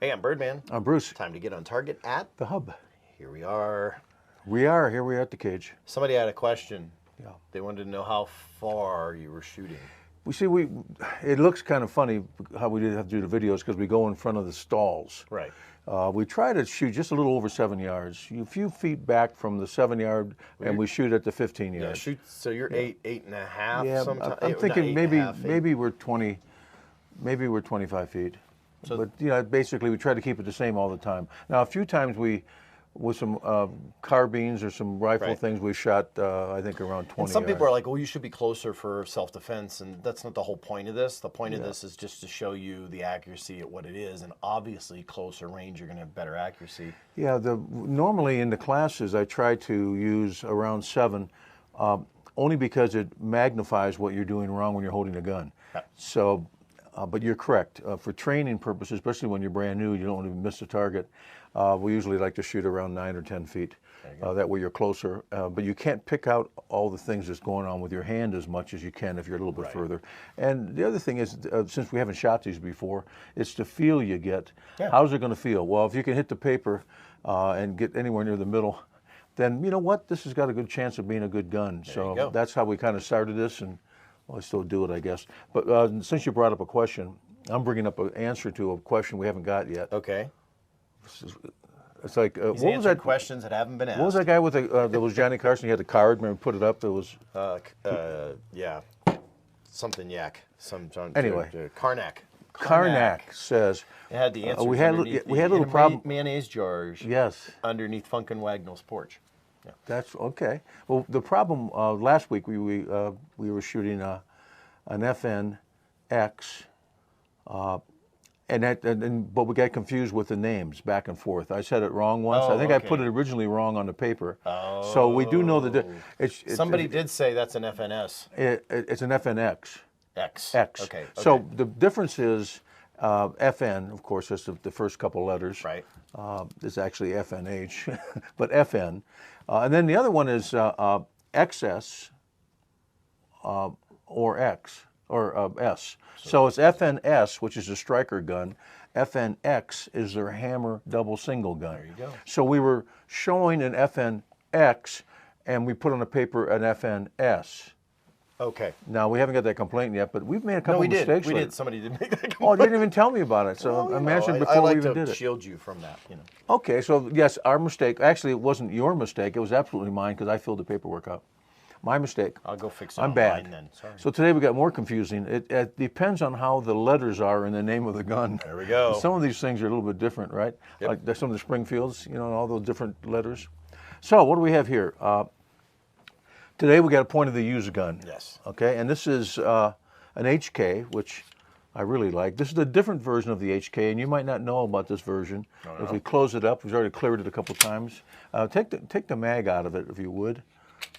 Hey, I'm Birdman. I'm Bruce. Time to get on target at The hub. Here we are. Here we are at the cage. Somebody had a question. Yeah. They wanted to know how far you were shooting. It looks kind of funny how we did have to do the videos because we go in front of the stalls. Right. We try to shoot just a little over 7 yards, a few feet back from the 7 yard, and we shoot at the 15 Yeah, yard. shoot. So you're eight and a half. Yeah, Sometimes. I'm thinking maybe we're 20, maybe we're 25 feet. So, but basically we try to keep it the same all the time. Now a few times with some carbines or some rifle things, we shot I think around 20 and some yards. people are like, well, you should be closer for self-defense, and that's not the whole point of this. The point of this is just to show you the accuracy at what it is, and obviously closer range, you're going to have better accuracy. Yeah, normally in the classes I try to use around 7, only because it magnifies what you're doing wrong when you're holding a gun. Yeah. So, but you're correct. For training purposes, especially when you're brand new, you don't want to miss the target. We usually like to shoot around 9 or 10 feet. That way you're closer. But you can't pick out all the things that's going on with your hand as much as you can if you're a little bit further. And the other thing is, since we haven't shot these before, it's the feel you get. Yeah. How's it going to feel? Well, if you can hit the paper and get anywhere near the middle, then you know what? This has got a good chance of being a good gun. So that's how we kind of started this, and well, I still do it, I guess. But since you brought up a question, I'm bringing up an answer to a question we haven't got yet. Okay. It's like, He's what was that? questions that haven't been asked. What was that guy with the, that was Johnny Carson? He had the card, remember, put it up, there was... Yeah. Something yak. Anyway. Karnak. Karnak says... It had the answers we had a little problem. Mayonnaise jars. Yes. Underneath Funkin' Wagnall's porch. Yeah. That's okay. Well, the problem last week we were shooting an FNX, but we got confused with the names back and forth. I said it wrong once. I think I put it originally wrong on the paper. Oh. So we do know that somebody did say that's an FNS. It's an FNX. X. Okay. So the difference is FN, of course, that's the first couple letters. Right. It's actually FNH, but FN. And then the other one is XS or X or S. So it's FNS, which is a striker gun. FNX is their hammer double single gun. There you go. So we were showing an FNX, and we put on the paper an FNS. Okay. Now, we haven't got that complaint yet, but we've made a couple mistakes. We did. Somebody did make that complaint. Oh, they didn't even tell me about it. So I mentioned before we even did it. I like to shield you from that, you know. Okay, so yes, our mistake. Actually, it wasn't your mistake. It was absolutely mine because I filled the paperwork out. My mistake. I'll go fix it. I'm bad. Then. Sorry. So today we got more confusing. It depends on how the letters are in the name of the gun. There we go. Some of these things are a little bit different, right? Yep. Like there's some of the Springfields, you know, all those different letters. So what do we have here? Today we got a point of the use gun. Yes. Okay, and this is an HK, which I really like. This is a different version of the HK, and you might not know about this version. If we close it up, we've already cleared it a couple times. Take the mag out of it, if you would.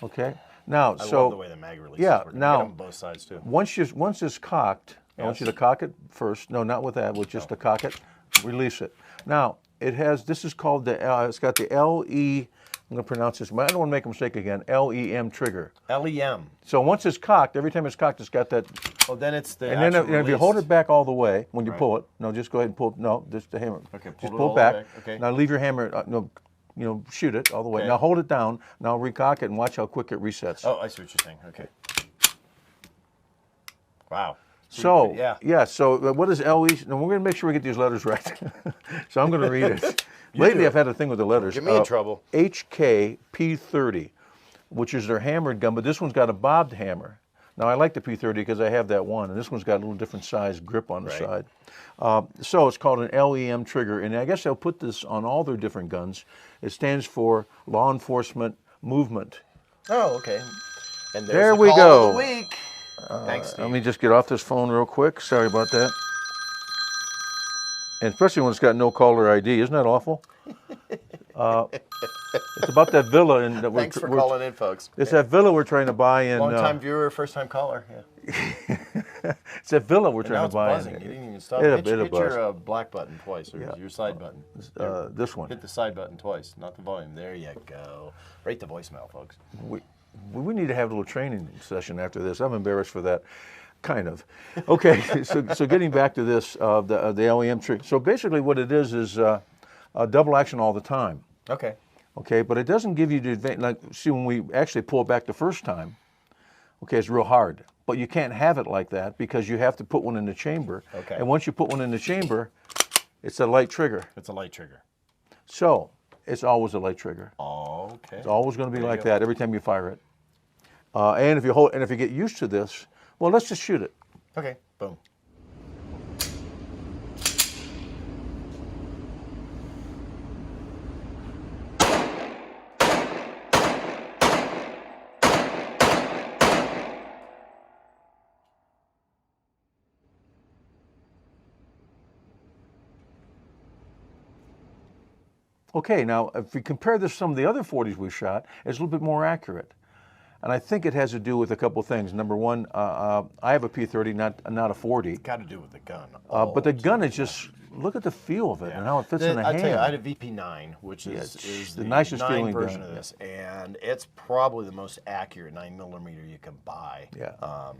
Okay. Now, I love the way the mag releases. Yeah. We're gonna Now, get 'em on both sides too. once it's cocked, I want you to cock it first. No, not with that. With just to cock it, release it. Now it has. This is called the. It's got the LE. I'm going to pronounce this. I don't want to make a mistake again. LEM trigger. LEM. So once it's cocked, every time it's cocked, it's got that. Oh, then it's the. And then if you hold it back all the way when you pull it, no, just go ahead and pull. No, just the hammer. Okay, just pull it back. Okay. Now leave your hammer. No, you know, shoot it all the way. Okay. Now hold it down. Now recock it and watch how quick it resets. Oh, I see what you're saying. Okay. Wow. So yeah. So what is LE? Now we're going to make sure we get these letters right. So I'm going to read it. Lately, I've had a thing with the letters. Get me in trouble. HK P-30, which is their hammered gun, but this one's got a bobbed hammer. Now I like the P-30 because I have that one, and this one's got a little different size grip on the side. So it's called an LEM trigger, and I guess they'll put this on all their different guns. It stands for Law Enforcement Movement. Oh, okay. And there the we call go. Of the week. Thanks, Steve. Let me just get off this phone real quick. Sorry about that. And especially when it's got no caller ID. Isn't that awful? It's about that villa. Thanks for calling in, folks. It's that villa we're trying to buy in. Long-time viewer, first-time caller. Yeah. It's that villa we're trying now to buy buzzing. in. You didn't even stop. Hit Hit buzz. your black button twice, or your side button. This one. Hit the side button twice, not the volume. There you go. Rate the voicemail, folks. We need to have a little training session after this. I'm embarrassed for that. Kind of. Okay, so getting back to this, the LEM trigger. So basically what it is a double action all the time. Okay. Okay, but it doesn't give you the advantage. Like, see, when we actually pull it back the first time, okay, it's real hard. But you can't have it like that because you have to put one in the chamber. Okay. And once you put one in the chamber, it's a light trigger. It's a light trigger. So it's always a light trigger. Okay. It's always going to be like that every time you fire it. And if you get used to this, well, let's just shoot it. Okay. Boom. Okay, now if we compare this to some of the other 40s we've shot, it's a little bit more accurate. And I think it has to do with a couple things. Number one, I have a P-30, not a 40. It's got to do with the gun. But the gun is just, look at the feel of it and how it fits in the hand. I tell you, I had a VP9, which is the nicest 9 feeling version gun, of this, and it's probably the most accurate 9mm you can buy. Yeah.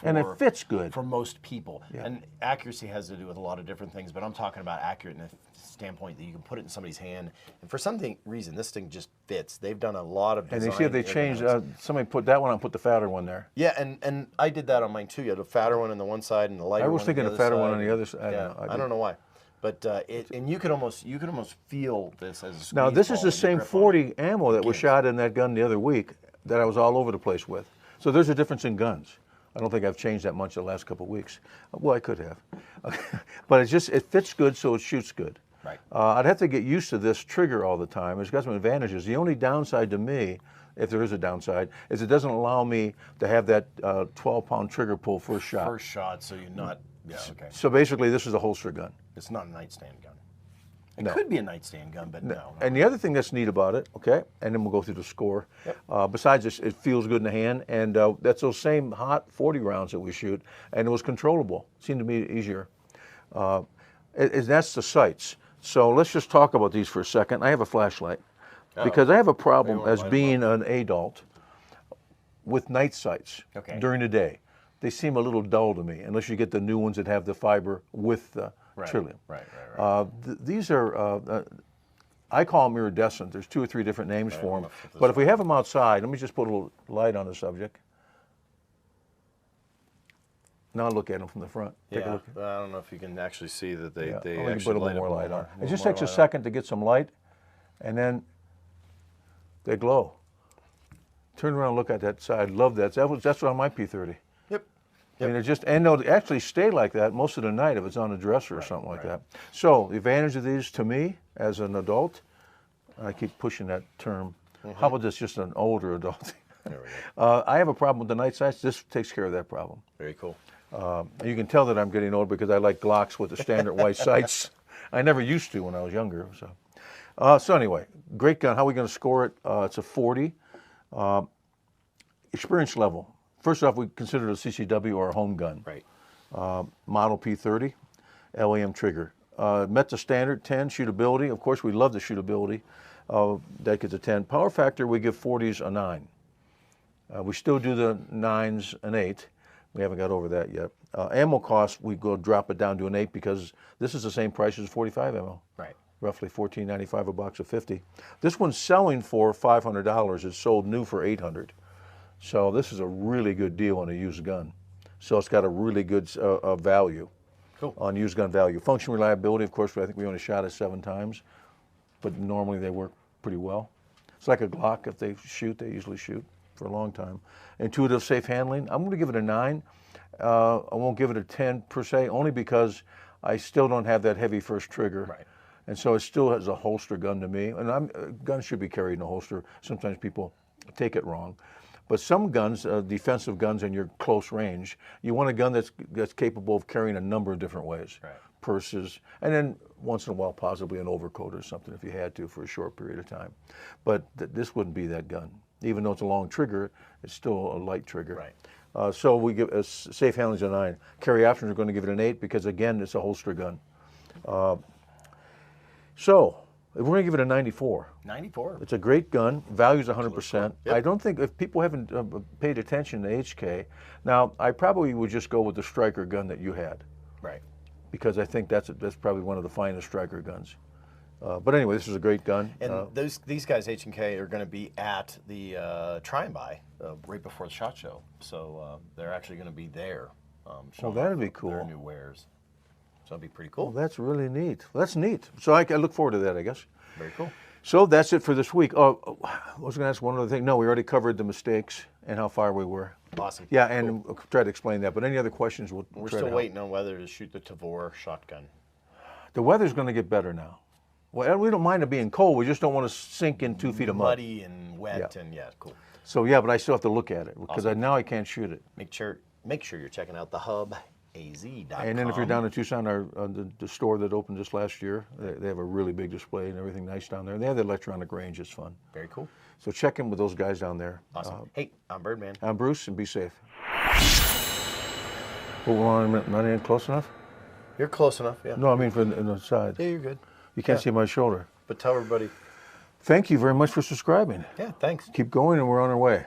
And it fits good. for most people. Yeah. And accuracy has to do with a lot of different things, but I'm talking about accurate in the standpoint that you can put it in somebody's hand. And for some reason, this thing just fits. They've done a lot of design. And they see if they changed, somebody put that one on, put the fatter one there. Yeah, and I did that on mine too. You had a fatter one on the one side and the lighter one. I was thinking on a the fatter other one side. on the other side. Yeah, I don't know why. But and you could almost feel this as a squeeze Now, this is ball the when you same grip on it. 40 ammo that was shot in that gun the other week that I was all over the place with. So there's a difference in guns. I don't think I've changed that much the last couple of weeks. Well, I could have. But it fits good, so it shoots good. Right. I'd have to get used to this trigger all the time. It's got some advantages. The only downside to me, if there is a downside, is it doesn't allow me to have that 12-pound trigger pull first shot. First shot, so you're not. Yeah, okay. So basically, this is a holster gun. It's not a nightstand gun. It No. could be a nightstand gun, but no. And the other thing that's neat about it, okay, and then we'll go through the score. Yep. Besides this, it feels good in the hand, and that's those same hot 40 rounds that we shoot, and it was controllable. It seemed to be easier. That's the sights. So let's just talk about these for a second. I have a flashlight because I have a problem as being an adult with night sights during the day. They seem a little dull to me, unless you get the new ones that have the fiber with the trillium. Right. These are, I call them iridescent. There's 2 or 3 different names for them. But if we have them outside, let me just put a little light on the subject. Now look at them from the front. Take a look. I don't know if you can actually see that they I'll actually put a light little more up light on. It just takes a second to get some light, and then they glow. Turn around and look at that side. Love that. That's on my P-30. Yep. I mean, and they'll actually stay like that most of the night if it's on a dresser or something like that. So the advantage of these to me as an adult, I keep pushing that term. How about this, just an older adult? There we go. I have a problem with the night sights. This takes care of that problem. Very cool. You can tell that I'm getting old because I like Glocks with the standard white sights. I never used to when I was younger. So anyway, great gun. How are we going to score it? It's a 40. Experience level. First off, we consider it a CCW or a home gun. Right. Model P-30, LEM trigger. Met the standard, 10. Shootability, of course, we love the shootability. That gets a 10. Power factor, we give 40s a 9. We still do the 9s an 8. We haven't got over that yet. Ammo cost, we go drop it down to an 8 because this is the same price as 45 ammo. Right. Roughly $14.95 a box of 50. This one's selling for $500. It's sold new for $800. So this is a really good deal on a used gun. So it's got a really good value on used gun value. Function reliability, of course, I think we only shot it 7 times, but normally they work pretty well. It's like a Glock. If they shoot, they usually shoot for a long time. Intuitive, safe handling, I'm going to give it a 9. I won't give it a 10 per se, only because I still don't have that heavy first trigger. Right. And so it still has a holster gun to me. And guns should be carried in a holster. Sometimes people take it wrong. But some guns, defensive guns in your close range, you want a gun that's capable of carrying a number of different ways. Right. Purses, and then once in a while possibly an overcoat or something if you had to for a short period of time. But this wouldn't be that gun. Even though it's a long trigger, it's still a light trigger. Right. So we give a safe handling a 9. Carry options are going to give it an 8 because again it's a holster gun. So We're going to give it a 94. 94. It's a great gun. Value's 100%. Yep. I don't think, if people haven't paid attention to HK, now I probably would just go with the striker gun that you had, Right. because I think that's probably one of the finest striker guns. But anyway, this is a great gun. And these guys, H&K, are going to be at the Try and Buy right before the SHOT Show. So they're actually going to be there. Well, that'd be cool. Their new wares. So that'd be pretty cool. Well, that's really neat. Well, that's neat. So I look forward to that, I guess. Very cool. So that's it for this week. Oh, I was going to ask one other thing. No, we already covered the mistakes and how far we were. Awesome. Yeah, and we'll try to explain that. But any other questions, we'll We're try still to waiting on whether to shoot the Tavor shotgun. The weather's going to get better now. Well, we don't mind it being cold. We just don't want to sink in 2 feet of mud. Muddy and wet, and yeah, cool. So yeah, but I still have to look at it because Awesome. now I can't shoot it. Make sure you're checking out the hubaz.com. And then if you're down in Tucson, the store that opened just last year, they have a really big display and everything nice down there. And they have the electronic range. It's fun. Very cool. So check in with those guys down there. Awesome. Hey, I'm Birdman. I'm Bruce, and be safe. Hold on a minute. Not even close enough? You're close enough, yeah. No, I mean from the side. Yeah, you're good. You can't Yeah. see my shoulder. But tell everybody. Thank you very much for subscribing. Yeah, thanks. Keep going, and we're on our way.